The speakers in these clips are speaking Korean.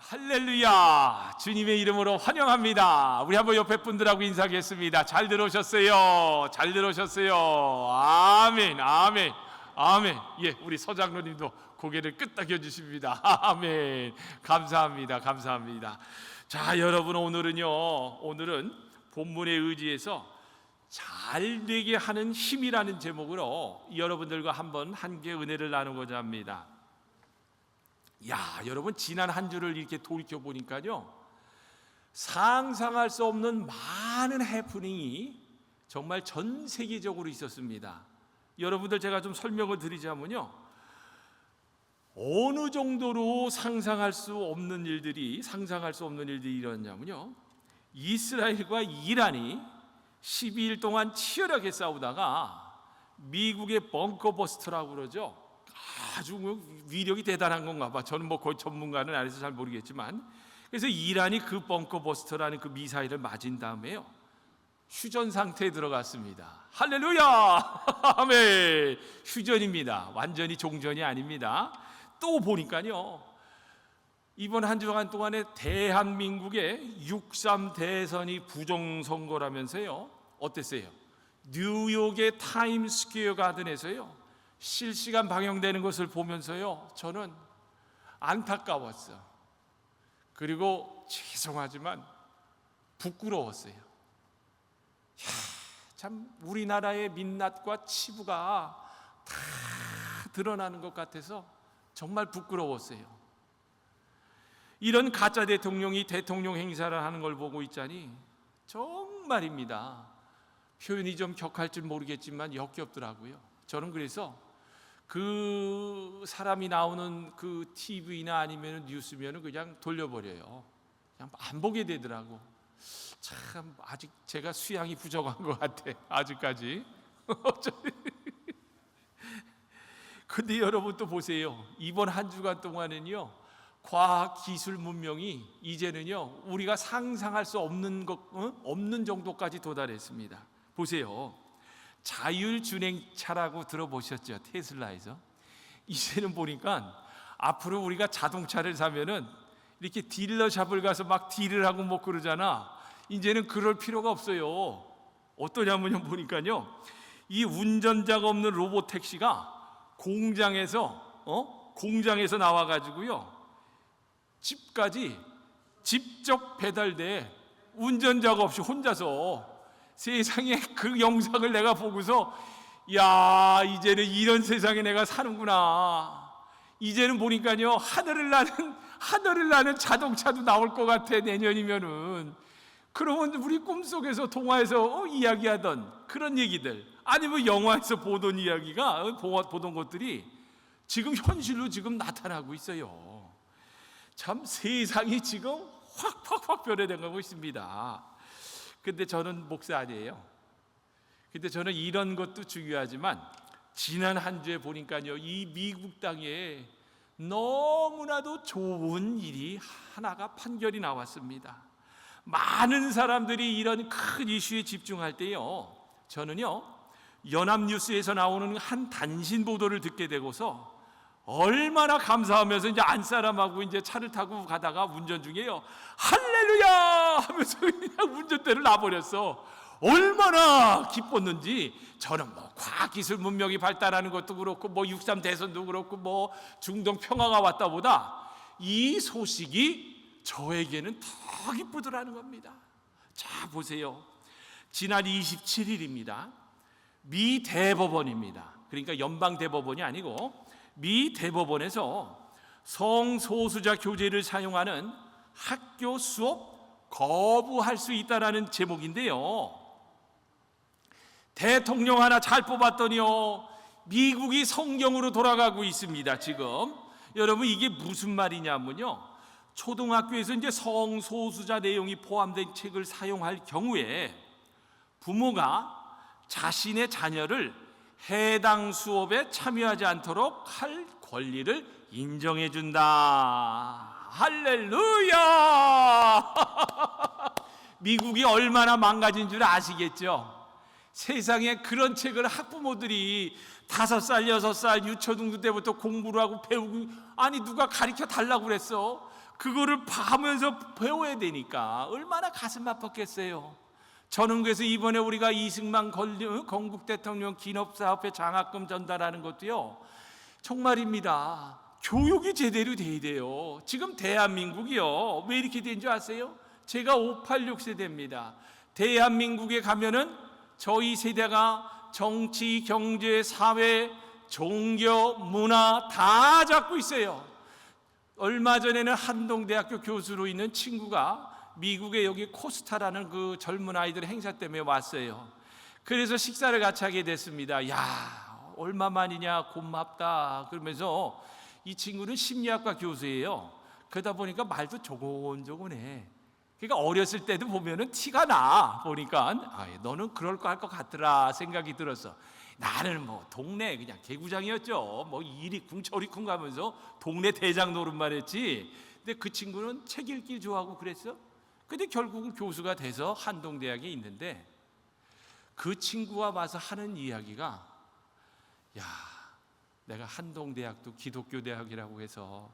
할렐루야! 주님의 이름으로 환영합니다. 우리 한번 옆에 분들하고 인사하겠습니다. 잘 들어오셨어요. 잘 들어오셨어요. 아멘, 아멘, 아멘. 예, 우리 서장로님도 고개를 끄덕여 주십니다. 아멘. 감사합니다. 감사합니다. 자, 여러분, 오늘은 본문에 의지해서 잘 되게 하는 힘이라는 제목으로 여러분들과 한번 함께 은혜를 나누고자 합니다. 야, 여러분, 지난 한 주를 이렇게 돌이켜 보니까요, 상상할 수 없는 많은 해프닝이 정말 전 세계적으로 있었습니다. 여러분들, 제가 좀 설명을 드리자면요, 어느 정도로 상상할 수 없는 일들이 일어났냐면요, 이스라엘과 이란이 12일 동안 치열하게 싸우다가 미국의 벙커버스터라고 그러죠. 아주 위력이 대단한 건가 봐. 저는 거의 전문가는 아니라서 잘 모르겠지만, 그래서 이란이 그 벙커버스터라는 그 미사일을 맞은 다음에요, 휴전 상태에 들어갔습니다. 할렐루야! 아멘. 휴전입니다. 완전히 종전이 아닙니다. 또 보니까요, 이번 한 주간 동안에 대한민국의 6.3 대선이 부정선거라면서요, 어땠어요? 뉴욕의 타임스퀘어 가든에서요, 실시간 방영되는 것을 보면서요, 저는 안타까웠어. 그리고 죄송하지만 부끄러웠어요. 참 우리나라의 민낯과 치부가 다 드러나는 것 같아서 정말 부끄러웠어요. 이런 가짜 대통령이 대통령 행사를 하는 걸 보고 있자니 정말입니다, 표현이 좀 격할지 모르겠지만 역겹더라고요. 저는 그래서 그 사람이 나오는 그 TV나 아니면 뉴스면은 그냥 돌려버려요. 그냥 안 보게 되더라고. 참, 아직 제가 수양이 부족한 것 같아, 아직까지. 근데 여러분, 또 보세요. 이번 한 주간 동안은요, 과학 기술 문명이 이제는요, 우리가 상상할 수 없는 정도까지 도달했습니다. 보세요. 자율주행차라고 들어보셨죠? 테슬라에서. 이제는 보니까 앞으로 우리가 자동차를 사면은 이렇게 딜러샵을 가서 막 딜을 하고 뭐 그러잖아. 이제는 그럴 필요가 없어요. 어떠냐면요, 보니까요, 이 운전자가 없는 로봇 택시가 공장에서 나와가지고요, 집까지 직접 배달돼. 운전자가 없이 혼자서. 세상에, 그 영상을 내가 보고서, 야, 이제는 이런 세상에 내가 사는구나. 이제는 보니까요, 하늘을 나는 자동차도 나올 것 같아, 내년이면은. 그러면 우리 꿈속에서 동화에서 이야기하던 그런 얘기들, 아니면 영화에서 보던 이야기가, 보던 것들이 지금 현실로 지금 나타나고 있어요. 참, 세상이 지금 확 변해가고 있습니다. 근데 저는 목사 아니에요. 근데 저는 이런 것도 중요하지만, 지난 한 주에 보니까요, 이 미국 땅에 너무나도 좋은 일이 하나가 판결이 나왔습니다. 많은 사람들이 이런 큰 이슈에 집중할 때요, 저는요, 연합뉴스에서 나오는 한 단신 보도를 듣게 되고서 얼마나 감사하면서 이제 안사람하고 이제 차를 타고 가다가 운전 중에요, 할렐루야 하면서 그냥 운전대를 놔버렸어. 얼마나 기뻤는지. 저는 뭐 과학기술 문명이 발달하는 것도 그렇고, 뭐 6.3 대선도 그렇고, 뭐 중동 평화가 왔다 보다 이 소식이 저에게는 더 기쁘더라는 겁니다. 자, 보세요. 지난 27일입니다. 미 대법원입니다. 그러니까 연방 대법원이 아니고 미 대법원에서 성소수자 교재를 사용하는 학교 수업 거부할 수 있다라는 제목인데요, 대통령 하나 잘 뽑았더니요, 미국이 성경으로 돌아가고 있습니다. 지금 여러분, 이게 무슨 말이냐면요, 초등학교에서 이제 성소수자 내용이 포함된 책을 사용할 경우에 부모가 자신의 자녀를 해당 수업에 참여하지 않도록 할 권리를 인정해 준다. 할렐루야! 미국이 얼마나 망가진 줄 아시겠죠? 세상에, 그런 책을 학부모들이 5살, 6살 유초등부 때부터 공부를 하고 배우고, 아니 누가 가르쳐 달라고 그랬어? 그거를 하면서 배워야 되니까 얼마나 가슴 아팠겠어요. 저는 그래서 이번에 우리가 이승만 건국 대통령 기업사업회 장학금 전달하는 것도요, 정말입니다. 교육이 제대로 돼야 돼요. 지금 대한민국이요, 왜 이렇게 된 줄 아세요? 제가 586 세대입니다. 대한민국에 가면은 저희 세대가 정치, 경제, 사회, 종교, 문화 다 잡고 있어요. 얼마 전에는 한동대학교 교수로 있는 친구가 미국의 여기 코스타라는 그 젊은 아이들 행사 때문에 왔어요. 그래서 식사를 같이 하게 됐습니다. 야, 얼마만이냐, 고맙다 그러면서, 이 친구는 심리학과 교수예요. 그러다 보니까 말도 조곤조곤해. 그러니까 어렸을 때도 보면은 티가 나. 보니까 너는 그럴 거 할 것 같더라 생각이 들었어. 나는 뭐 동네 그냥 개구장이었죠. 뭐 이리쿵 저리쿵 가면서 동네 대장 노릇만 했지. 근데 그 친구는 책 읽기 좋아하고 그랬어. 근데 결국은 교수가 돼서 한동대학에 있는데, 그 친구가 와서 하는 이야기가, 야, 내가 한동대학도 기독교 대학이라고 해서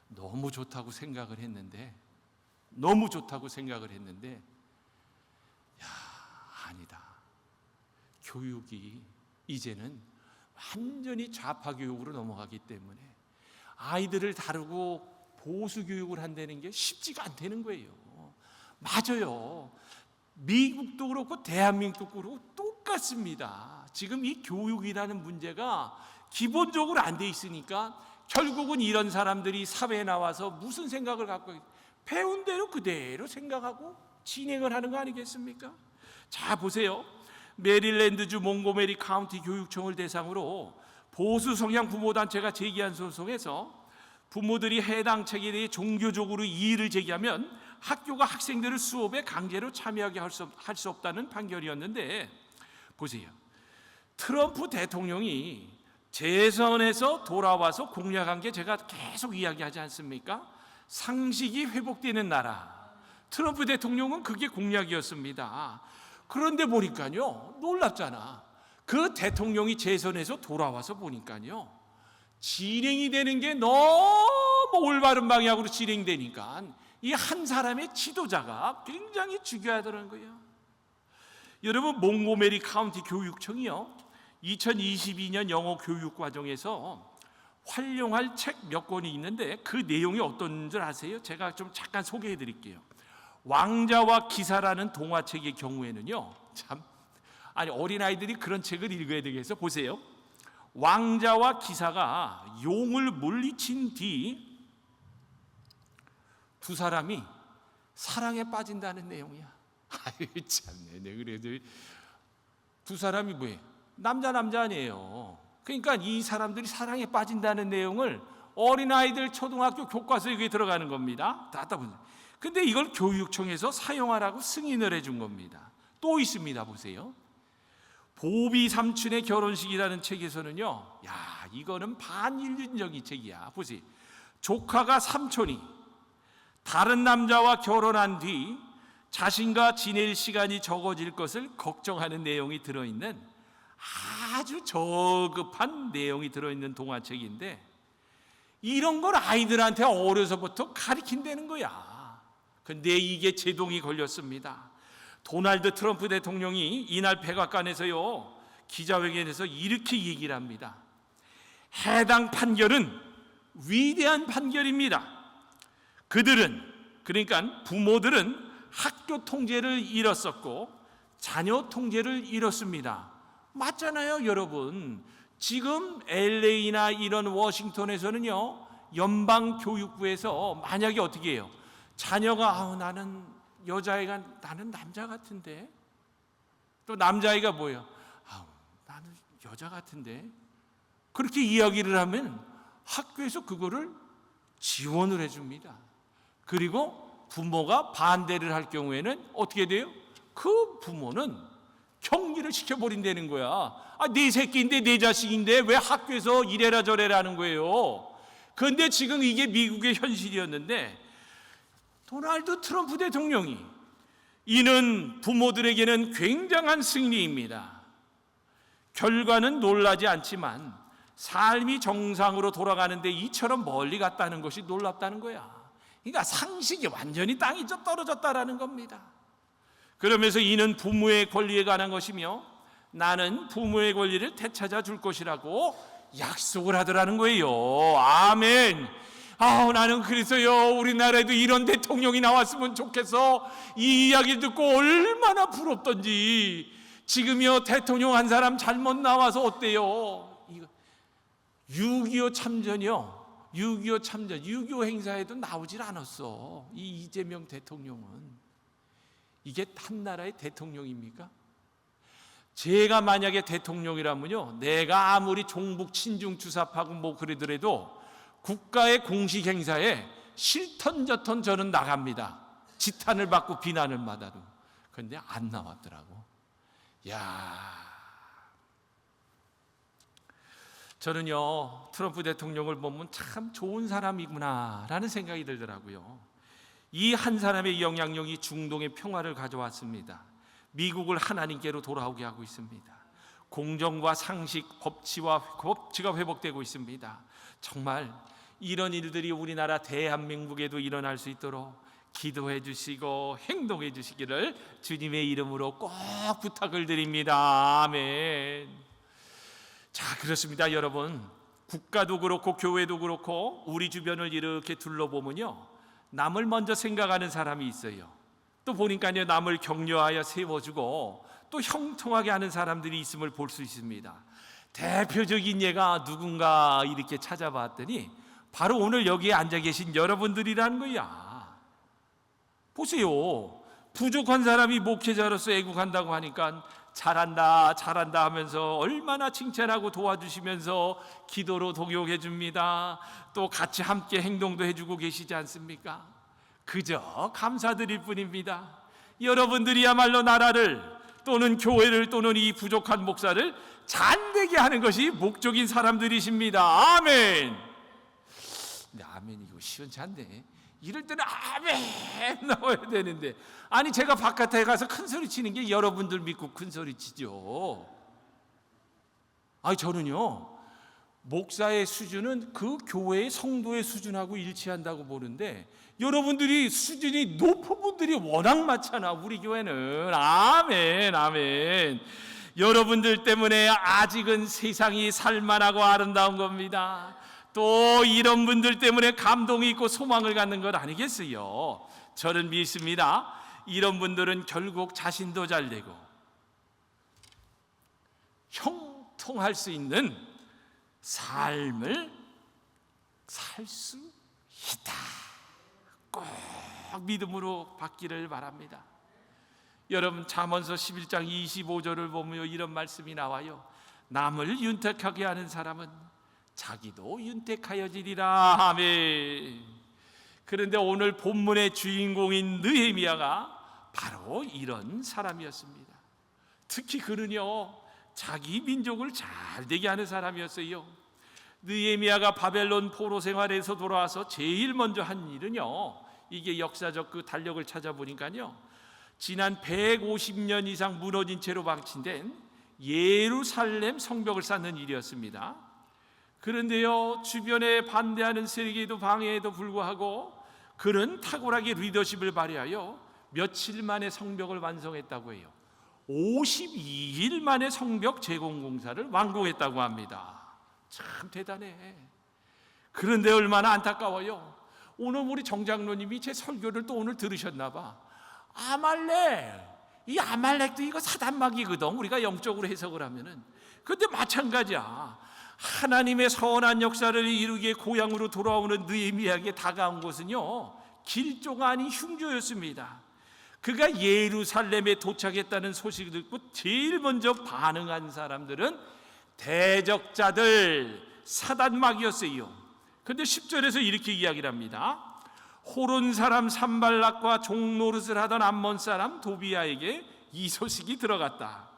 너무 좋다고 생각을 했는데, 야, 아니다. 교육이 이제는 완전히 좌파 교육으로 넘어가기 때문에 아이들을 다루고 보수 교육을 한다는 게 쉽지가 않다는 거예요. 맞아요. 미국도 그렇고 대한민국도 그렇고 똑같습니다. 지금 이 교육이라는 문제가 기본적으로 안 돼 있으니까 결국은 이런 사람들이 사회에 나와서 무슨 생각을 갖고 배운 대로 그대로 생각하고 진행을 하는 거 아니겠습니까? 자, 보세요. 메릴랜드주 몽고메리 카운티 교육청을 대상으로 보수 성향 부모단체가 제기한 소송에서 부모들이 해당 책에 대해 종교적으로 이의를 제기하면 학교가 학생들을 수업에 강제로 참여하게 할 수 없다는 판결이었는데, 보세요. 트럼프 대통령이 재선에서 돌아와서 공약한 게 제가 계속 이야기하지 않습니까? 상식이 회복되는 나라. 트럼프 대통령은 그게 공약이었습니다. 그런데 보니까요, 놀랍잖아. 그 대통령이 재선에서 돌아와서 보니까요, 진행이 되는 게 너무 올바른 방향으로 진행되니까 이 한 사람의 지도자가 굉장히 중요하다는 거예요. 여러분, 몽고메리 카운티 교육청이요, 2022년 영어 교육 과정에서 활용할 책 몇 권이 있는데, 그 내용이 어떤 줄 아세요? 제가 좀 잠깐 소개해 드릴게요. 왕자와 기사라는 동화책의 경우에는요, 어린아이들이 그런 책을 읽어야 되겠어. 보세요. 왕자와 기사가 용을 물리친 뒤 두 사람이 사랑에 빠진다는 내용이야. 아유, 참네. 그래도 두 사람이 뭐예요? 남자 아니에요. 그러니까 이 사람들이 사랑에 빠진다는 내용을 어린아이들 초등학교 교과서에 그게 들어가는 겁니다. 근데 이걸 교육청에서 사용하라고 승인을 해준 겁니다. 또 있습니다. 보세요. 보비 삼촌의 결혼식이라는 책에서는요, 야, 이거는 반인륜적인 책이야. 보세요. 조카가 삼촌이 다른 남자와 결혼한 뒤 자신과 지낼 시간이 적어질 것을 걱정하는 내용이 들어있는 아주 저급한 내용이 들어있는 동화책인데, 이런 걸 아이들한테 어려서부터 가르친다는 거야. 근데 이게 제동이 걸렸습니다. 도널드 트럼프 대통령이 이날 백악관에서요, 기자회견에서 이렇게 얘기를 합니다. 해당 판결은 위대한 판결입니다. 그러니까 부모들은 학교 통제를 잃었었고 자녀 통제를 잃었습니다. 맞잖아요, 여러분. 지금 LA나 이런 워싱턴에서는요, 연방교육부에서 만약에 어떻게 해요? 자녀가 나는 여자애가 나는 남자 같은데, 또 남자아이가 뭐예요? 나는 여자 같은데, 그렇게 이야기를 하면 학교에서 그거를 지원을 해줍니다. 그리고 부모가 반대를 할 경우에는 어떻게 돼요? 그 부모는 격리를 시켜버린다는 거야. 내 새끼인데, 내 자식인데 왜 학교에서 이래라 저래라 하는 거예요. 그런데 지금 이게 미국의 현실이었는데, 도널드 트럼프 대통령이, 이는 부모들에게는 굉장한 승리입니다. 결과는 놀라지 않지만 삶이 정상으로 돌아가는데 이처럼 멀리 갔다는 것이 놀랍다는 거야. 그러니까 상식이 완전히 땅이 떨어졌다라는 겁니다. 그러면서 이는 부모의 권리에 관한 것이며 나는 부모의 권리를 되찾아 줄 것이라고 약속을 하더라는 거예요. 아멘. 나는 그래서요, 우리나라에도 이런 대통령이 나왔으면 좋겠어. 이 이야기를 듣고 얼마나 부럽던지. 지금요, 대통령 한 사람 잘못 나와서 어때요? 6.25 참전이요. 6.25 참전, 6.25 행사에도 나오질 않았어. 이 이재명 대통령은. 이게 한 나라의 대통령입니까? 제가 만약에 대통령이라면요, 내가 아무리 종북 친중 주사파고 뭐 그러더라도 국가의 공식 행사에 실턴저턴 저는 나갑니다. 지탄을 받고 비난을 받아도. 그런데 안 나왔더라고. 저는요, 트럼프 대통령을 보면 참 좋은 사람이구나 라는 생각이 들더라고요. 이 한 사람의 영향력이 중동의 평화를 가져왔습니다. 미국을 하나님께로 돌아오게 하고 있습니다. 공정과 상식, 법치가 회복되고 있습니다. 정말 이런 일들이 우리나라 대한민국에도 일어날 수 있도록 기도해 주시고 행동해 주시기를 주님의 이름으로 꼭 부탁을 드립니다. 아멘. 자, 그렇습니다. 여러분, 국가도 그렇고 교회도 그렇고 우리 주변을 이렇게 둘러보면요, 남을 먼저 생각하는 사람이 있어요. 또 보니까요, 남을 격려하여 세워주고 또 형통하게 하는 사람들이 있음을 볼 수 있습니다. 대표적인 예가 누군가 이렇게 찾아봤더니 바로 오늘 여기에 앉아 계신 여러분들이라는 거야. 보세요. 부족한 사람이 목회자로서 애국한다고 하니까 잘한다 잘한다 하면서 얼마나 칭찬하고 도와주시면서 기도로 동역해 줍니다. 또 같이 함께 행동도 해주고 계시지 않습니까? 그저 감사드릴 뿐입니다. 여러분들이야말로 나라를 또는 교회를 또는 이 부족한 목사를 잘되게 하는 것이 목적인 사람들이십니다. 아멘. 근데 아멘 이거 시원치 않네. 이럴 때는 아멘 나와야 되는데, 아니 제가 바깥에 가서 큰 소리 치는 게 여러분들 믿고 큰 소리 치죠. 아니 저는요, 목사의 수준은 그 교회의 성도의 수준하고 일치한다고 보는데 여러분들이 수준이 높은 분들이 워낙 많잖아. 우리 교회는. 아멘 아멘. 여러분들 때문에 아직은 세상이 살만하고 아름다운 겁니다. 또 이런 분들 때문에 감동이 있고 소망을 갖는 것 아니겠어요? 저는 믿습니다. 이런 분들은 결국 자신도 잘 되고 형통할 수 있는 삶을 살 수 있다. 꼭 믿음으로 받기를 바랍니다. 여러분, 잠언서 11장 25절을 보면 이런 말씀이 나와요. 남을 윤택하게 하는 사람은 자기도 윤택하여지리라. 아멘. 그런데 오늘 본문의 주인공인 느헤미야가 바로 이런 사람이었습니다. 특히 그는요, 자기 민족을 잘 되게 하는 사람이었어요. 느헤미야가 바벨론 포로 생활에서 돌아와서 제일 먼저 한 일은요, 이게 역사적 그 달력을 찾아보니까요, 지난 150년 이상 무너진 채로 방치된 예루살렘 성벽을 쌓는 일이었습니다. 그런데요, 주변에 반대하는 세력에도 방해에도 불구하고 그는 탁월하게 리더십을 발휘하여 며칠 만에 성벽을 완성했다고 해요. 52일 만에 성벽 재건 공사를 완공했다고 합니다. 참 대단해. 그런데 얼마나 안타까워요. 오늘 우리 정장로님이 제 설교를 또 오늘 들으셨나 봐. 이 아말렉도 이거 사단막이거든, 우리가 영적으로 해석을 하면은. 근데 마찬가지야. 하나님의 선한 역사를 이루기에 고향으로 돌아오는 느헤미야에게 다가온 것은요, 길조가 아닌 흉조였습니다. 그가 예루살렘에 도착했다는 소식을 듣고 제일 먼저 반응한 사람들은 대적자들, 사단막이었어요. 그런데 10절에서 이렇게 이야기를 합니다. 호론 사람 산발락과 종노릇을 하던 암몬 사람 도비야에게 이 소식이 들어갔다.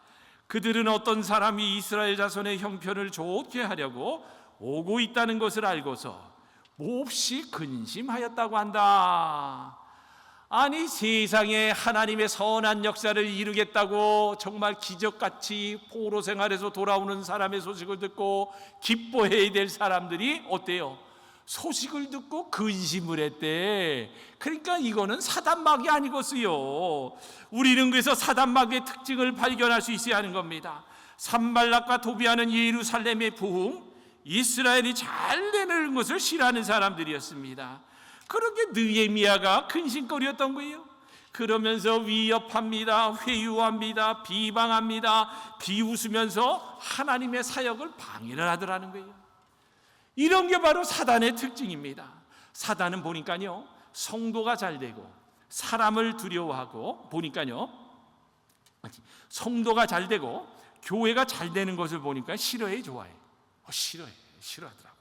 그들은 어떤 사람이 이스라엘 자손의 형편을 좋게 하려고 오고 있다는 것을 알고서 몹시 근심하였다고 한다. 아니, 세상에 하나님의 선한 역사를 이루겠다고 정말 기적같이 포로 생활에서 돌아오는 사람의 소식을 듣고 기뻐해야 될 사람들이 어때요? 소식을 듣고 근심을 했대. 그러니까 이거는 사단막이 아니겠어요. 우리는 그래서 사단막의 특징을 발견할 수 있어야 하는 겁니다. 산발락과 도비아는 예루살렘의 부흥, 이스라엘이 잘 되는 것을 싫어하는 사람들이었습니다. 그렇게 느헤미야가 근심거리였던 거예요. 그러면서 위협합니다, 회유합니다, 비방합니다, 비웃으면서 하나님의 사역을 방해를 하더라는 거예요. 이런 게 바로 사단의 특징입니다. 사단은 보니까요, 성도가 잘 되고 사람을 두려워하고, 보니까요, 성도가 잘 되고 교회가 잘 되는 것을 보니까 싫어해, 좋아해? 싫어하더라고.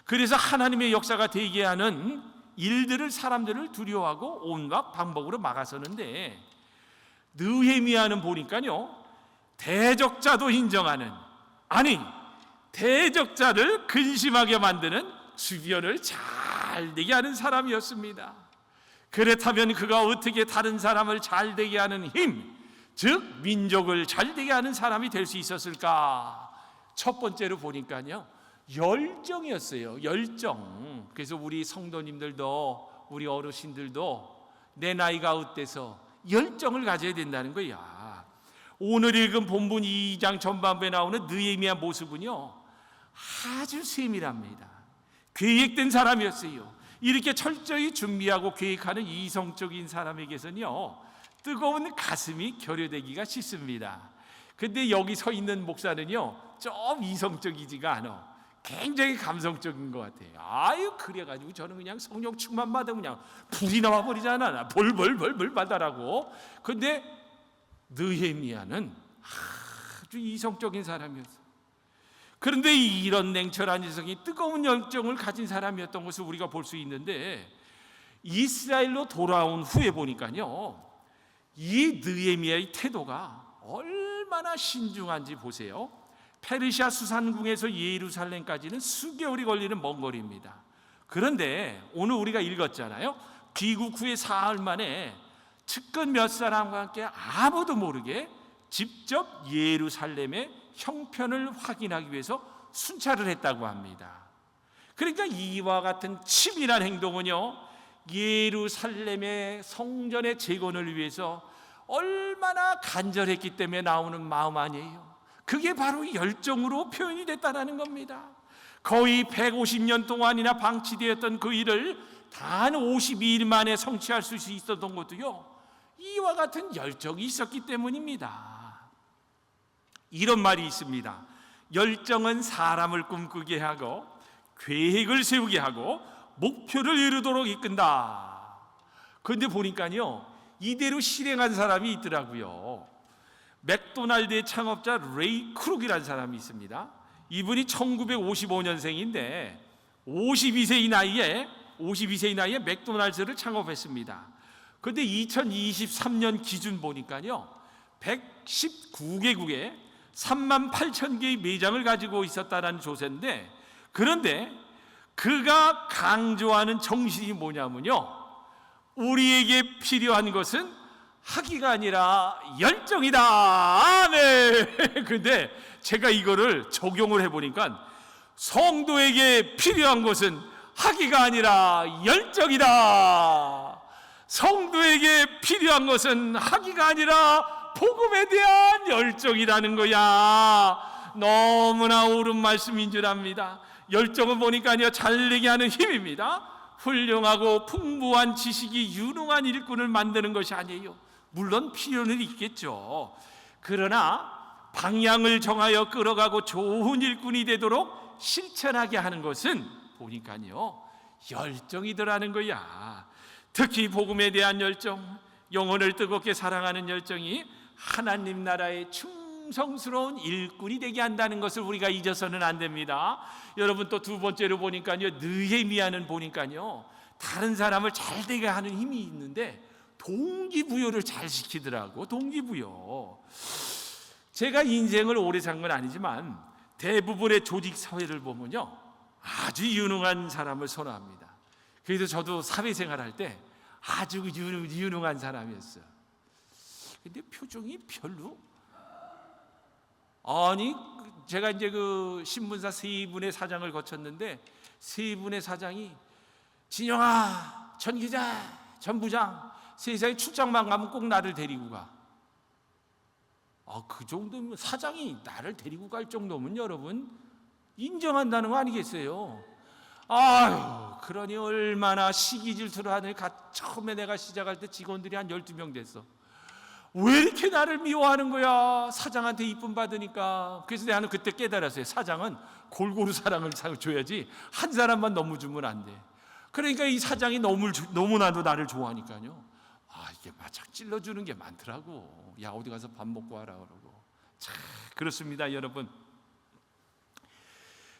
그래서 하나님의 역사가 되게 하는 일들을, 사람들을 두려워하고 온갖 방법으로 막아서는데, 느헤미야는 보니까요, 대적자도 인정하는, 아니 대적자를 근심하게 만드는 주변을 잘 되게 하는 사람이었습니다. 그렇다면 그가 어떻게 다른 사람을 잘 되게 하는 힘, 즉 민족을 잘 되게 하는 사람이 될 수 있었을까? 첫 번째로 보니까요, 열정이었어요. 열정. 그래서 우리 성도님들도, 우리 어르신들도 내 나이가 어때서 열정을 가져야 된다는 거야. 오늘 읽은 본문 2장 전반부에 나오는 느헤미야 모습은요, 아주 세밀합니다. 계획된 사람이었어요. 이렇게 철저히 준비하고 계획하는 이성적인 사람에게서는요, 뜨거운 가슴이 결여되기가 쉽습니다. 근데 여기 서 있는 목사는요, 좀 이성적이지가 않아. 굉장히 감성적인 것 같아요. 아유, 그래가지고 저는 그냥 성령 충만 받으면 그냥 불이 나와버리잖아. 벌벌벌벌 받아라고. 근데 느헤미야는 아주 이성적인 사람이었어요. 그런데 이런 냉철한 이성이 뜨거운 열정을 가진 사람이었던 것을 우리가 볼 수 있는데, 이스라엘로 돌아온 후에 보니까요, 이 느헤미야의 태도가 얼마나 신중한지 보세요. 페르시아 수산궁에서 예루살렘까지는 수개월이 걸리는 먼 거리입니다. 그런데 오늘 우리가 읽었잖아요. 귀국 후에 사흘 만에 측근 몇 사람과 함께 아무도 모르게 직접 예루살렘의 형편을 확인하기 위해서 순찰을 했다고 합니다. 그러니까 이와 같은 치밀한 행동은요, 예루살렘의 성전의 재건을 위해서 얼마나 간절했기 때문에 나오는 마음 아니에요. 그게 바로 열정으로 표현이 됐다는 겁니다. 거의 150년 동안이나 방치되었던 그 일을 단 52일 만에 성취할 수 있었던 것도요, 이와 같은 열정이 있었기 때문입니다. 이런 말이 있습니다. 열정은 사람을 꿈꾸게 하고 계획을 세우게 하고 목표를 이루도록 이끈다. 그런데 보니까요, 이대로 실행한 사람이 있더라고요. 맥도날드의 창업자 레이 크룩이라는 사람이 있습니다. 이분이 1955년생인데 52세의 나이에 맥도날드를 창업했습니다. 그런데 2023년 기준 보니까요, 119개국에 3만 8천 개의 매장을 가지고 있었다는 조사인데, 그런데 그가 강조하는 정신이 뭐냐면요, 우리에게 필요한 것은 학위가 아니라 열정이다. 아멘. 근데 제가 이거를 적용을 해보니까 성도에게 필요한 것은 학위가 아니라 열정이다. 성도에게 필요한 것은 학위가 아니라 복음에 대한 열정이라는 거야. 너무나 옳은 말씀인 줄 압니다. 열정은 보니까요, 잘되게 하는 힘입니다. 훌륭하고 풍부한 지식이 유능한 일꾼을 만드는 것이 아니에요. 물론 필요는 있겠죠. 그러나 방향을 정하여 끌어가고 좋은 일꾼이 되도록 실천하게 하는 것은 보니까요, 열정이더라는 거야. 특히 복음에 대한 열정, 영혼을 뜨겁게 사랑하는 열정이 하나님 나라의 충성스러운 일꾼이 되게 한다는 것을 우리가 잊어서는 안 됩니다. 여러분, 또 두 번째로 보니까요, 느헤미야는 보니까요, 다른 사람을 잘 되게 하는 힘이 있는데 동기부여를 잘 시키더라고. 동기부여. 제가 인생을 오래 산 건 아니지만 대부분의 조직 사회를 보면요, 아주 유능한 사람을 선호합니다. 그래서 저도 사회생활할 때 아주 유능한 사람이었어요. 근데 표정이 별로, 아니 제가 이제 그 신문사 세 분의 사장을 거쳤는데 세 분의 사장이 진영아, 전 기자, 전 부장, 세상에 출장만 가면 꼭 나를 데리고 가. 그 정도면, 사장이 나를 데리고 갈 정도면 여러분 인정한다는 거 아니겠어요? 아유, 그러니 얼마나 시기 질투를 하느니. 처음에 내가 시작할 때 직원들이 한 12명 됐어. 왜 이렇게 나를 미워하는 거야? 사장한테 이쁨 받으니까. 그래서 나는 그때 깨달았어요. 사장은 골고루 사랑을 줘야지 한 사람만 너무 주면 안 돼. 그러니까 이 사장이 너무나도 나를 좋아하니까요. 이게 마착 찔러주는 게 많더라고. 야, 어디 가서 밥 먹고 와라 그러고. 참 그렇습니다, 여러분.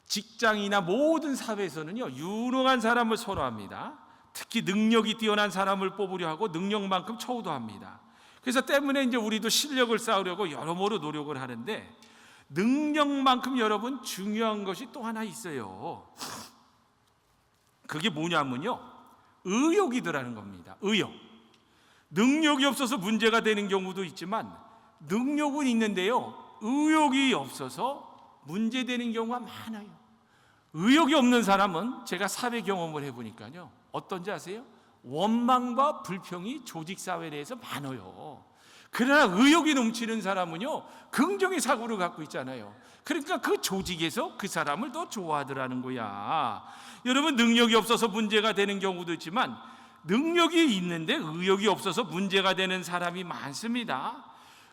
직장이나 모든 사회에서는요, 유능한 사람을 선호합니다. 특히 능력이 뛰어난 사람을 뽑으려 하고 능력만큼 처우도 합니다. 그래서 때문에 이제 우리도 실력을 쌓으려고 여러모로 노력을 하는데, 능력만큼 여러분 중요한 것이 또 하나 있어요. 그게 뭐냐면요, 의욕이더라는 겁니다. 의욕. 능력이 없어서 문제가 되는 경우도 있지만 능력은 있는데요, 의욕이 없어서 문제되는 경우가 많아요. 의욕이 없는 사람은 제가 사회 경험을 해보니까요, 어떤지 아세요? 원망과 불평이 조직사회 내에서 많아요. 그러나 의욕이 넘치는 사람은요, 긍정의 사고를 갖고 있잖아요. 그러니까 그 조직에서 그 사람을 더 좋아하더라는 거야. 여러분, 능력이 없어서 문제가 되는 경우도 있지만 능력이 있는데 의욕이 없어서 문제가 되는 사람이 많습니다.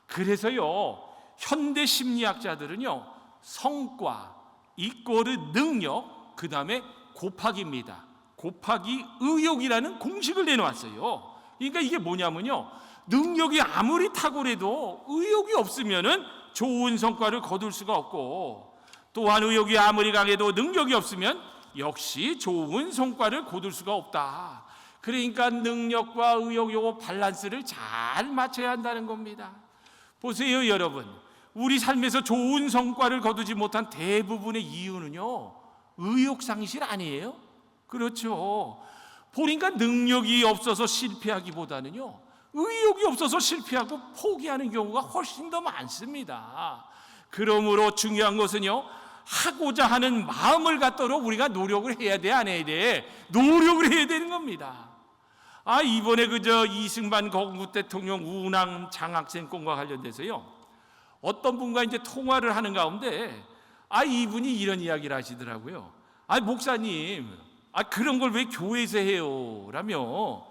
그래서요, 현대 심리학자들은요, 성과 이꼬르 능력, 그 다음에 곱하기입니다. 곱하기 의욕이라는 공식을 내놓았어요. 그러니까 이게 뭐냐면요, 능력이 아무리 탁월해도 의욕이 없으면은 좋은 성과를 거둘 수가 없고, 또한 의욕이 아무리 강해도 능력이 없으면 역시 좋은 성과를 거둘 수가 없다. 그러니까 능력과 의욕, 요거 밸런스를 잘 맞춰야 한다는 겁니다. 보세요, 여러분. 우리 삶에서 좋은 성과를 거두지 못한 대부분의 이유는요, 의욕 상실 아니에요? 그렇죠. 보니까 능력이 없어서 실패하기보다는요, 의욕이 없어서 실패하고 포기하는 경우가 훨씬 더 많습니다. 그러므로 중요한 것은요, 하고자 하는 마음을 갖도록 우리가 노력을 해야 돼, 안 해야 돼? 노력을 해야 되는 겁니다. 이번에 이승만 건국 대통령 운항 장학생권과 관련돼서요, 어떤 분과 이제 통화를 하는 가운데 이분이 이런 이야기를 하시더라고요. 목사님, 그런 걸 왜 교회에서 해요? 라며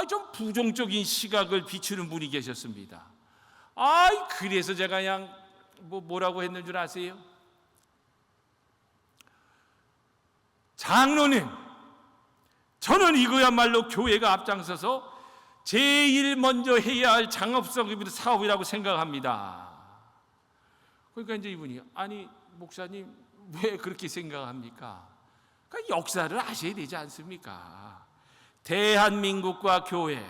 좀 부정적인 시각을 비추는 분이 계셨습니다. 그래서 제가 그냥 뭐라고 했는 줄 아세요? 장로님, 저는 이거야말로 교회가 앞장서서 제일 먼저 해야 할 장업적 사업이라고 생각합니다. 그러니까 이제 이분이, 목사님 왜 그렇게 생각합니까? 그러니까 역사를 아셔야 되지 않습니까? 대한민국과 교회,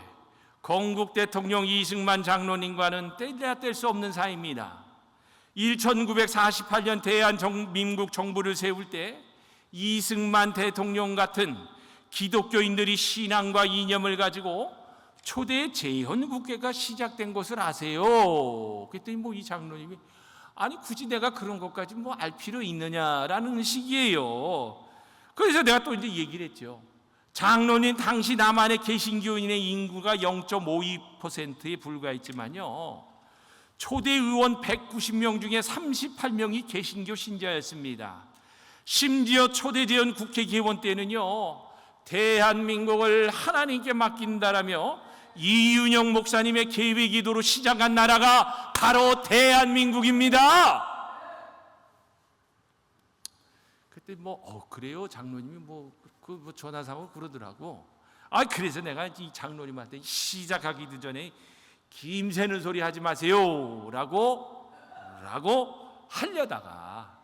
건국 대통령 이승만 장로님과는 떼야 뗄 수 없는 사이입니다. 1948년 대한민국 정부를 세울 때 이승만 대통령 같은 기독교인들이 신앙과 이념을 가지고 초대 재헌국회가 시작된 것을 아세요? 그랬더니 이 장로님이 굳이 내가 그런 것까지 알 필요 있느냐라는 식이에요. 그래서 내가 또 이제 얘기를 했죠. 장로님, 당시 남한의 개신교인의 인구가 0.52%에 불과했지만요, 초대 의원 190명 중에 38명이 개신교 신자였습니다. 심지어 초대 재헌 국회 개원 때는요, 대한민국을 하나님께 맡긴다라며 이윤영 목사님의 계획 기도로 시작한 나라가 바로 대한민국입니다. 그때 그래요? 장로님이 전화상으로 그러더라고. 그래서 내가 이 장로님한테 시작하기도 전에 김새는 소리 하지 마세요 라고 하려다가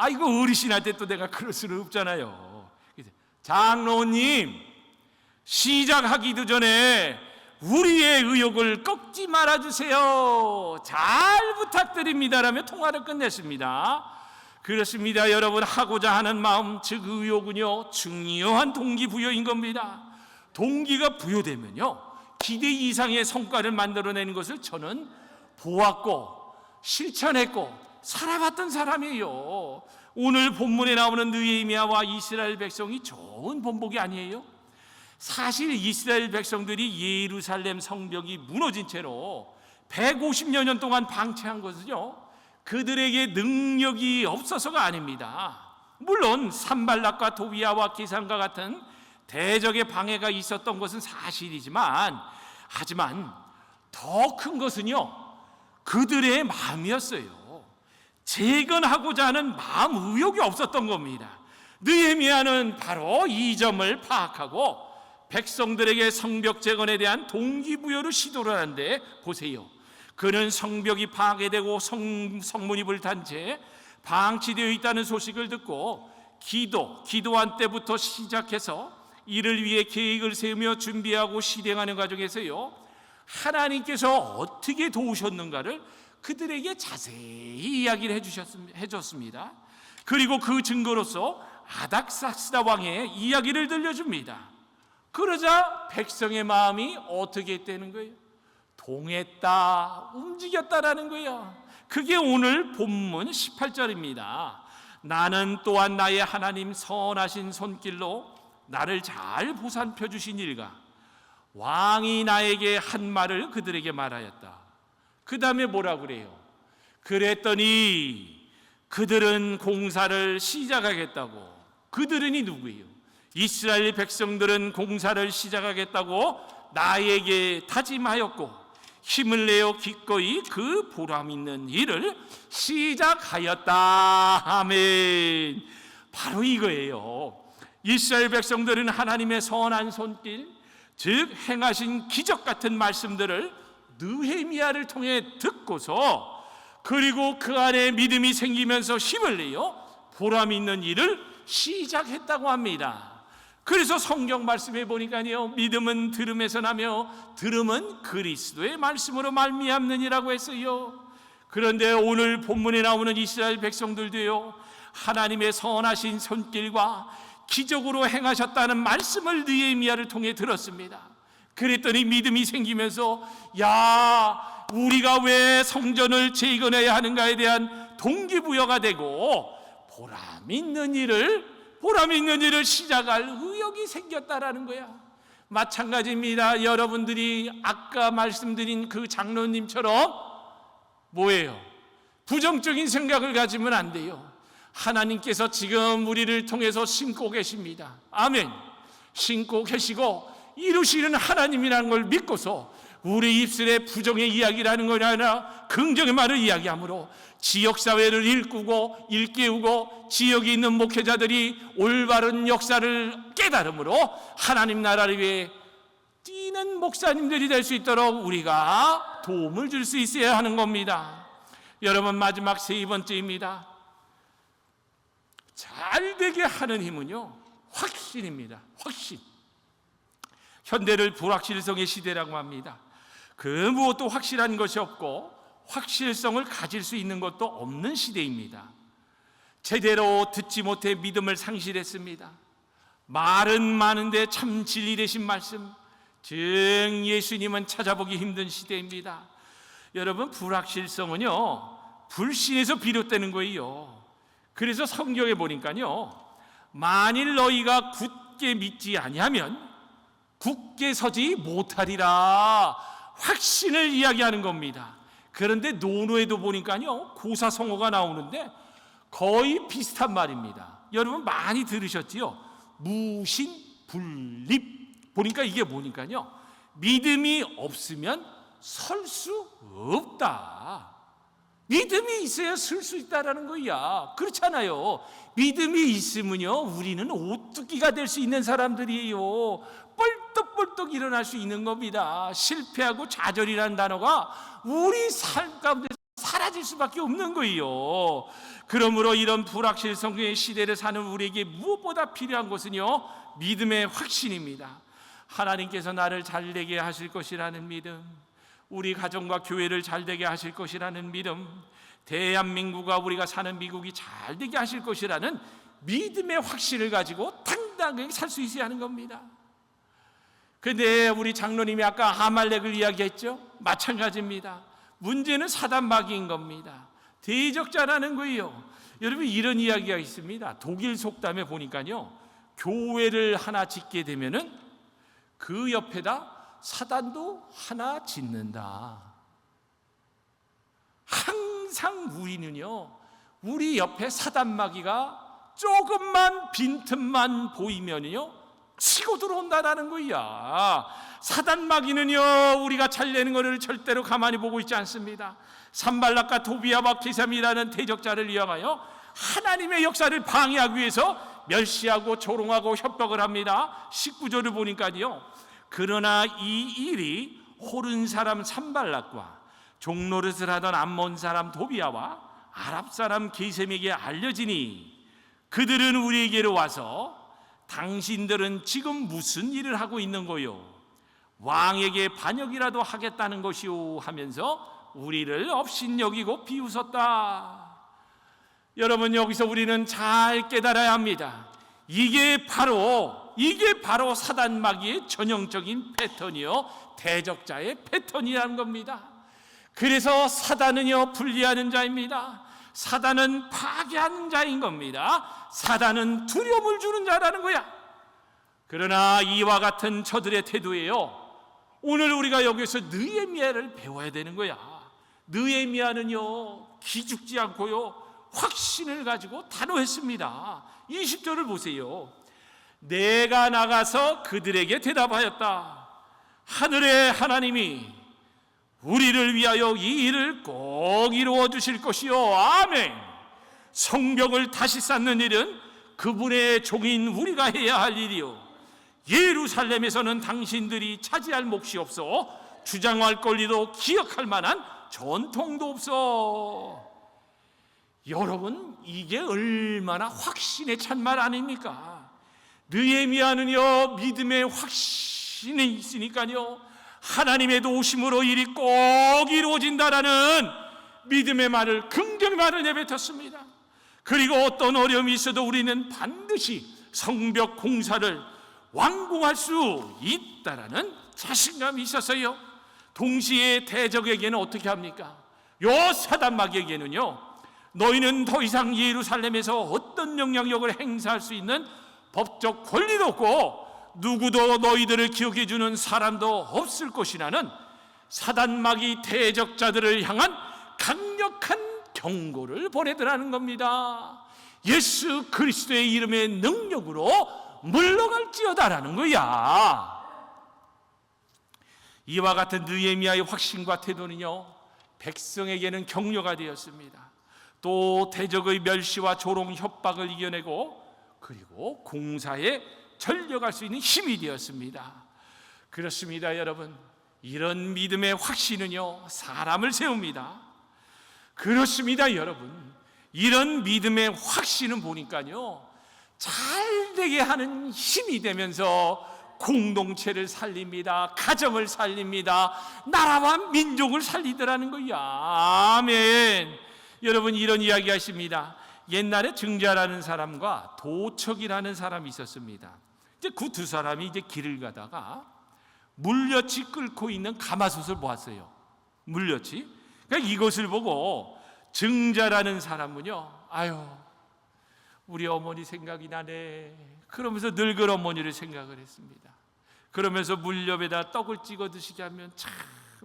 이거 어르신한테 또 내가 그럴 수는 없잖아요. 그래서 장로님, 시작하기도 전에 우리의 의욕을 꺾지 말아주세요. 잘 부탁드립니다라며 통화를 끝냈습니다. 그렇습니다, 여러분. 하고자 하는 마음, 즉 의욕은요, 중요한 동기부여인 겁니다. 동기가 부여되면요, 기대 이상의 성과를 만들어내는 것을 저는 보았고 실천했고 살아봤던 사람이에요. 오늘 본문에 나오는 느헤미야와 이스라엘 백성이 좋은 본보기 아니에요? 사실 이스라엘 백성들이 예루살렘 성벽이 무너진 채로 150여 년 동안 방치한 것은요, 그들에게 능력이 없어서가 아닙니다. 물론 산발락과 도비야와 기산과 같은 대적의 방해가 있었던 것은 사실이지만, 하지만 더 큰 것은요, 그들의 마음이었어요. 재건하고자 하는 마음 의욕이 없었던 겁니다. 느헤미야는 바로 이 점을 파악하고 백성들에게 성벽 재건에 대한 동기부여를 시도를 하는데, 보세요. 그는 성벽이 파괴되고 성문이 불탄 채 방치되어 있다는 소식을 듣고 기도한 때부터 시작해서 이를 위해 계획을 세우며 준비하고 실행하는 과정에서요, 하나님께서 어떻게 도우셨는가를 그들에게 자세히 이야기를 해줬습니다. 그리고 그 증거로서 아닥사스다 왕의 이야기를 들려줍니다. 그러자 백성의 마음이 어떻게 되는 거예요? 동했다, 움직였다라는 거예요. 그게 오늘 본문 18절입니다. 나는 또한 나의 하나님 선하신 손길로 나를 잘 보살펴 주신 일과 왕이 나에게 한 말을 그들에게 말하였다. 그 다음에 뭐라 그래요? 그랬더니 그들은 공사를 시작하겠다고. 그들은이 누구예요? 이스라엘 백성들은 공사를 시작하겠다고 나에게 다짐하였고 힘을 내어 기꺼이 그 보람 있는 일을 시작하였다. 아멘. 바로 이거예요. 이스라엘 백성들은 하나님의 선한 손길, 즉 행하신 기적 같은 말씀들을 느헤미야를 통해 듣고서, 그리고 그 안에 믿음이 생기면서 힘을 내어 보람 있는 일을 시작했다고 합니다. 그래서 성경 말씀에 보니까요, 믿음은 들음에서 나며 들음은 그리스도의 말씀으로 말미암느니라고 했어요. 그런데 오늘 본문에 나오는 이스라엘 백성들도요, 하나님의 선하신 손길과 기적으로 행하셨다는 말씀을 느헤미야를 통해 들었습니다. 그랬더니 믿음이 생기면서, 야, 우리가 왜 성전을 재건해야 하는가에 대한 동기부여가 되고 보람 있는 일을 시작할 의욕이 생겼다라는 거야. 마찬가지입니다. 여러분들이 아까 말씀드린 그 장로님처럼 뭐예요? 부정적인 생각을 가지면 안 돼요. 하나님께서 지금 우리를 통해서 심고 계십니다. 아멘. 심고 계시고 이루시는 하나님이라는 걸 믿고서 우리 입술에 부정의 이야기라는 것이 아니라 긍정의 말을 이야기하므로 지역사회를 일깨우고 지역에 있는 목회자들이 올바른 역사를 깨달음으로 하나님 나라를 위해 뛰는 목사님들이 될 수 있도록 우리가 도움을 줄 수 있어야 하는 겁니다. 여러분, 마지막 세 번째입니다. 잘 되게 하는 힘은요, 확신입니다. 확신. 현대를 불확실성의 시대라고 합니다. 그 무엇도 확실한 것이 없고 확실성을 가질 수 있는 것도 없는 시대입니다. 제대로 듣지 못해 믿음을 상실했습니다. 말은 많은데 참 진리 되신 말씀, 즉 예수님은 찾아보기 힘든 시대입니다. 여러분, 불확실성은요, 불신에서 비롯되는 거예요. 그래서 성경에 보니까요, 만일 너희가 굳게 믿지 아니하면 굳게 서지 못하리라, 확신을 이야기하는 겁니다. 그런데 논어에도 보니까요, 고사성어가 나오는데 거의 비슷한 말입니다. 여러분 많이 들으셨지요? 무신불립. 보니까 이게 뭐니까요, 믿음이 없으면 설 수 없다. 믿음이 있어야 설 수 있다라는 거야. 그렇잖아요. 믿음이 있으면요, 우리는 오뚜기가 될 수 있는 사람들이에요. 뻘떡뻘떡 일어날 수 있는 겁니다. 실패하고 좌절이라는 단어가 우리 삶 가운데 사라질 수밖에 없는 거예요. 그러므로 이런 불확실성의 시대를 사는 우리에게 무엇보다 필요한 것은요, 믿음의 확신입니다. 하나님께서 나를 잘되게 하실 것이라는 믿음, 우리 가정과 교회를 잘되게 하실 것이라는 믿음, 대한민국과 우리가 사는 미국이 잘되게 하실 것이라는 믿음의 확신을 가지고 당당하게 살 수 있어야 하는 겁니다. 그런데 우리 장로님이 아까 아말렉을 이야기했죠? 마찬가지입니다. 문제는 사단마귀인 겁니다. 대적자라는 거예요. 여러분, 이런 이야기가 있습니다. 독일 속담에 보니까요, 교회를 하나 짓게 되면은 그 옆에다 사단도 하나 짓는다. 항상 우리는요, 우리 옆에 사단마귀가 조금만 빈틈만 보이면요 치고 들어온다라는 거야. 사단마귀는요, 우리가 잘 내는 것을 절대로 가만히 보고 있지 않습니다. 산발락과 도비아와 게셈이라는 대적자를 이용하여 하나님의 역사를 방해하기 위해서 멸시하고 조롱하고 협박을 합니다. 19절을 보니까요, 그러나 이 일이 호른 사람 산발락과 종노릇을 하던 암몬 사람 도비아와 아랍 사람 게셈에게 알려지니 그들은 우리에게로 와서 당신들은 지금 무슨 일을 하고 있는 거요? 왕에게 반역이라도 하겠다는 것이오 하면서 우리를 업신여기고 비웃었다. 여러분, 여기서 우리는 잘 깨달아야 합니다. 이게 바로 사단마귀의 전형적인 패턴이요, 대적자의 패턴이라는 겁니다. 그래서 사단은요, 분리하는 자입니다. 사단은 파괴하는 자인 겁니다. 사단은 두려움을 주는 자라는 거야. 그러나 이와 같은 저들의 태도예요, 오늘 우리가 여기서 느헤미야를 배워야 되는 거야. 느헤미야는요, 기죽지 않고요, 확신을 가지고 단호했습니다. 20절을 보세요. 내가 나가서 그들에게 대답하였다. 하늘의 하나님이 우리를 위하여 이 일을 꼭 이루어 주실 것이요, 아멘. 성벽을 다시 쌓는 일은 그분의 종인 우리가 해야 할 일이요, 예루살렘에서는 당신들이 차지할 몫이 없어 주장할 권리도 기억할 만한 전통도 없어. 여러분, 이게 얼마나 확신에 찬 말 아닙니까? 느헤미야는요, 믿음의 확신이 있으니까요, 하나님의 도우심으로 일이 꼭 이루어진다라는 믿음의 말을, 긍정의 말을 내뱉었습니다. 그리고 어떤 어려움이 있어도 우리는 반드시 성벽 공사를 완공할 수 있다라는 자신감이 있었어요. 동시에 대적에게는 어떻게 합니까? 요 사단마귀에게는요, 너희는 더 이상 예루살렘에서 어떤 영향력을 행사할 수 있는 법적 권리도 없고 누구도 너희들을 기억해 주는 사람도 없을 것이라는 사단마귀 대적자들을 향한 강력한 경고를 보내더라는 겁니다. 예수 그리스도의 이름의 능력으로 물러갈지어다라는 거야. 이와 같은 느헤미야의 확신과 태도는요, 백성에게는 격려가 되었습니다. 또 대적의 멸시와 조롱 협박을 이겨내고 그리고 공사에 전력할 수 있는 힘이 되었습니다. 그렇습니다, 여러분. 이런 믿음의 확신은요, 사람을 세웁니다. 그렇습니다, 여러분. 이런 믿음의 확신은 보니까요, 잘 되게 하는 힘이 되면서 공동체를 살립니다. 가정을 살립니다. 나라와 민족을 살리더라는 거야. 아멘. 여러분, 이런 이야기 하십니다. 옛날에 증자라는 사람과 도척이라는 사람이 있었습니다. 이제 그 두 사람이 이제 길을 가다가 물엿이 끓고 있는 가마솥을 보았어요. 물엿이. 그러니까 이것을 보고 증자라는 사람은요, 아유, 우리 어머니 생각이 나네. 그러면서 늙은 어머니를 생각을 했습니다. 그러면서 물엿에다 떡을 찍어 드시게 하면 참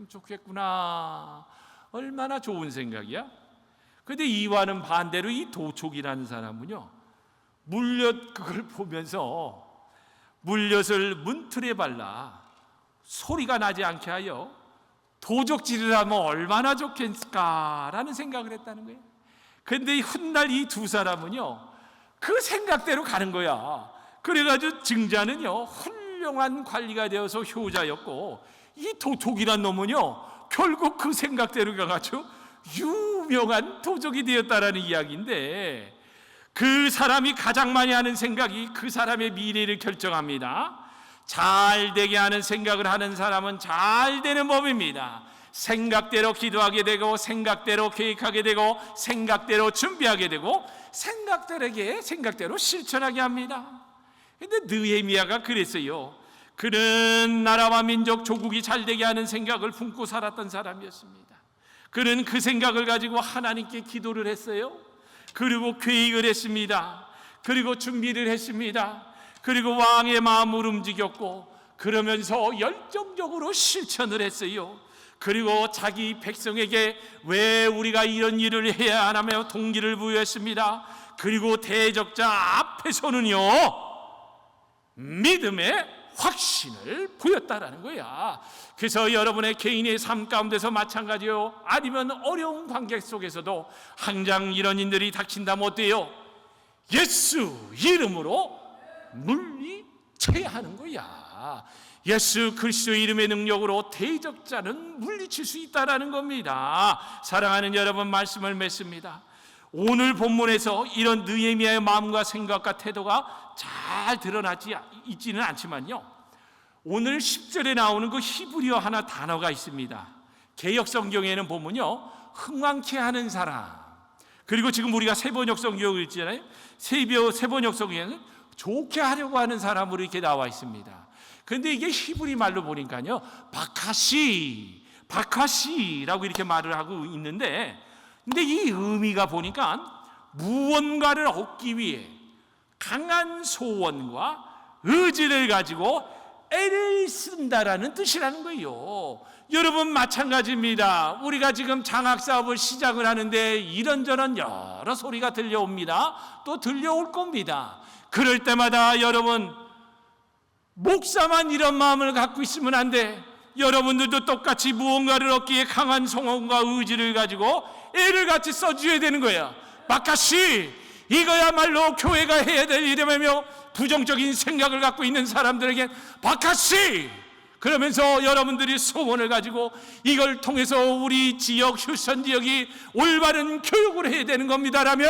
좋겠구나. 얼마나 좋은 생각이야. 그런데 이와는 반대로 이 도촉이라는 사람은요, 물엿 그걸 보면서 물엿을 문틀에 발라 소리가 나지 않게 하여 도적질을 하면 얼마나 좋겠을까라는 생각을 했다는 거예요. 그런데 훗날 이 두 사람은요, 그 생각대로 가는 거야. 그래가지고 증자는요, 훌륭한 관리가 되어서 효자였고, 이 도촉이란 놈은요, 결국 그 생각대로 가가지고 유명한 도적이 되었다라는 이야기인데, 그 사람이 가장 많이 하는 생각이 그 사람의 미래를 결정합니다. 잘 되게 하는 생각을 하는 사람은 잘 되는 법입니다. 생각대로 기도하게 되고, 생각대로 계획하게 되고, 생각대로 준비하게 되고, 생각대로 실천하게 합니다. 그런데 느헤미야가 그랬어요. 그는 나라와 민족, 조국이 잘 되게 하는 생각을 품고 살았던 사람이었습니다. 그는 그 생각을 가지고 하나님께 기도를 했어요. 그리고 계획을 했습니다. 그리고 준비를 했습니다. 그리고 왕의 마음을 움직였고, 그러면서 열정적으로 실천을 했어요. 그리고 자기 백성에게 왜 우리가 이런 일을 해야 하냐며 동기를 부여했습니다. 그리고 대적자 앞에서는요, 믿음의 확신을 보였다라는 거야. 그래서 여러분의 개인의 삶 가운데서 마찬가지요, 아니면 어려운 관계 속에서도 항상 이런 일들이 닥친다면 어때요? 예수 이름으로 물리쳐야 하는 거야. 예수 그리스도 이름의 능력으로 대적자는 물리칠 수 있다라는 겁니다. 사랑하는 여러분, 말씀을 맺습니다. 오늘 본문에서 이런 느헤미야의 마음과 생각과 태도가 잘 드러나지 있지는 않지만요, 오늘 10절에 나오는 그 히브리어 하나 단어가 있습니다. 개역 성경에는 보면요, 흥왕케 하는 사람, 그리고 지금 우리가 세번역 성경을 읽잖아요. 세번역 성경에는 좋게 하려고 하는 사람으로 이렇게 나와 있습니다. 그런데 이게 히브리 말로 보니까요, 바카시라고 이렇게 말을 하고 있는데, 근데 이 의미가 보니까 무언가를 얻기 위해 강한 소원과 의지를 가지고 애를 쓴다라는 뜻이라는 거예요. 여러분 마찬가지입니다. 우리가 지금 장학사업을 시작을 하는데 이런저런 여러 소리가 들려옵니다. 또 들려올 겁니다. 그럴 때마다 여러분, 목사만 이런 마음을 갖고 있으면 안 돼. 여러분들도 똑같이 무언가를 얻기에 강한 소원과 의지를 가지고 애를 같이 써줘야 되는 거야. 마카시, 이거야말로 교회가 해야 될 일이라며 부정적인 생각을 갖고 있는 사람들에게 바카시, 그러면서 여러분들이 소원을 가지고 이걸 통해서 우리 지역, 휴선 지역이 올바른 교육을 해야 되는 겁니다라며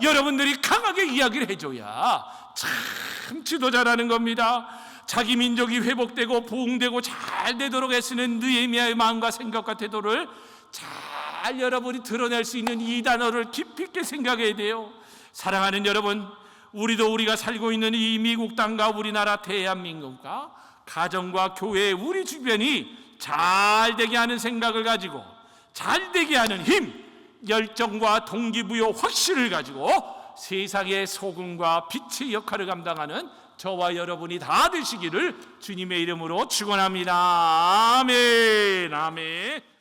여러분들이 강하게 이야기를 해줘야 참 지도자라는 겁니다. 자기 민족이 회복되고 부흥되고 잘 되도록 애쓰는 느헤미야의 마음과 생각과 태도를 잘 여러분이 드러낼 수 있는 이 단어를 깊이 있게 생각해야 돼요. 사랑하는 여러분, 우리가 살고 있는 이 미국 땅과 우리나라 대한민국과 가정과 교회, 우리 주변이 잘 되게 하는 생각을 가지고 잘 되게 하는 힘, 열정과 동기부여, 확신을 가지고 세상의 소금과 빛의 역할을 감당하는 저와 여러분이 다 되시기를 주님의 이름으로 축원합니다. 아멘, 아멘.